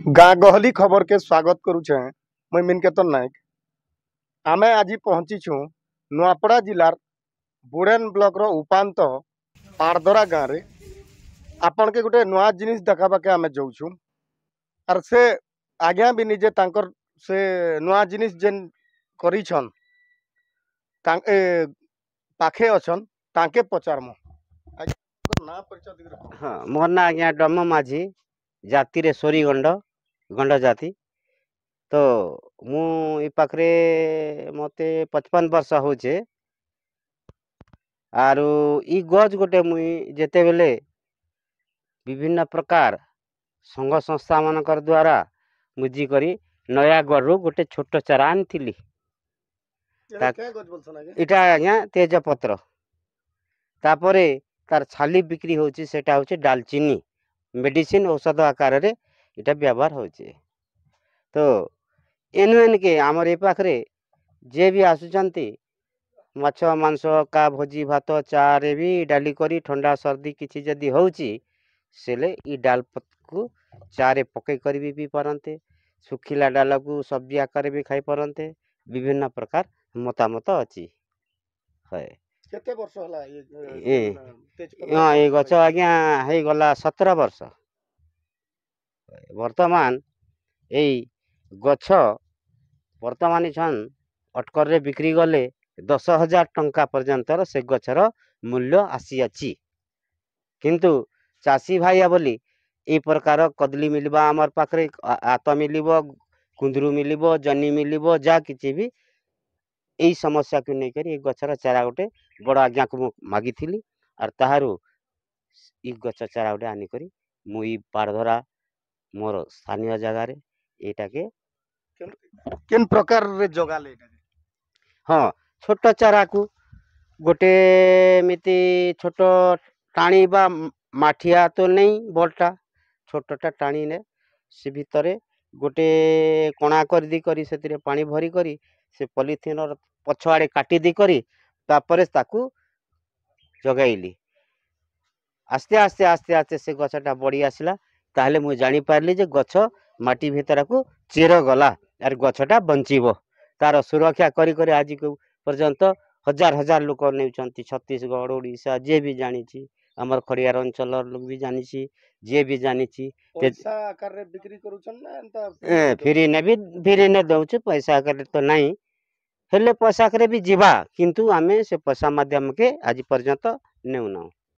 गाँ गहली खबर के स्वागत करुचे मुई मिनकेतन नायक। आमे आज पहुंचीछु नुआपड़ा जिलार बुड़ेन ब्लॉक रो उपांत पारदरा गाँव रे। आपन के गोटे नुआ जिनिस देखाबाके आमे जाऊछु आर से आज्ञा भी निजे तांकर से नुआ जिनिस जेन करिछन तांके पाखे अछन तांके पचारमु। ना परिचय दिगरे। हाँ मोर ना आज्ञा डम माझी जाति रे सोरी गंड जाति। तो मु ई पाखरे मते 55 वर्ष होचे। आरु ई गज गोटे मुई जेते बेले विभिन्न प्रकार संघ संस्था मानकर द्वारा बुझी करी नयागढ़ रु गोटे छोट चारा आनिथिली। इटा आज्ञा तेजपत्र तापरे तार छाली बिक्री होची सेटा होची डालचीनी मेडिसिन औषध आकार रे इटा व्यवहार होचे। तो एन के आमर ए पाखरे जे भी आसुचंती माछ मांस का भोजी भात चारे भी डाली करी ठंडा सर्दी किछि जदी होची सेले ई डाल को चारे पके करी भी पी पारंते। सुखिला डाल को सब्जी आकार भी खाई पारंते। विभिन्न प्रकार मतामत अछि। है केते वर्ष होला ये गछ आज्ञा हे गला 17 वर्ष। वर्तमान एई गछ वर्तमान छन अटकर रे बिक्री गले 10,000 टंका पर्यंतर से गछर मूल्य आसी अछि। किंतु चासी भाई बोली ए प्रकार कदली मिलबा हमर पाखरे आत मिलिबो कुंदरू मिलिबो जनी मिलिबो जा किछि भी एई समस्या को नै करी गछर चारा गोटे बड़ आज्ञा को मागी थिली आर ताहारू ई गछ चारा गोटे आनी करी मुई पारधरा मोर स्थानीय जगह रे एटा के केन प्रकार रे जगाले एटा। हाँ छोट चारा को गोटे मिति छोट टाणी बा माठिया तो नहीं बड़टा छोटटा टाणी ने से भितरे गोटे कोणा कर दी करी से पानी भरी करी से पॉलिथिन और पछआड़े काटी दी करी तापरे ताकू जगाइली। आस्ते आस्ते आस्ते आस्ते से गछटा बढ़ी आसला ताहले मुई जानी पारली जे गछ माटी भितर को चेर गला आर गछटा बंचिबो। तार सुरक्षा करी करी आज पर्यंत हजार हजार लोक नेउचंती। छत्तीसगढ़ ओडिशा जे भी जानिछि हमर खड़ियार अंचल लोग भी जानिछि जे भी जानिछि पैसा आकार रे बिक्री करूछन ना एंता फ्री ने दउछ पैसा आकार तो नहीं हेले पैसा करे भी जीवा किंतु आमे से पैसा माध्यम के आज पर्यंत नेउ ना।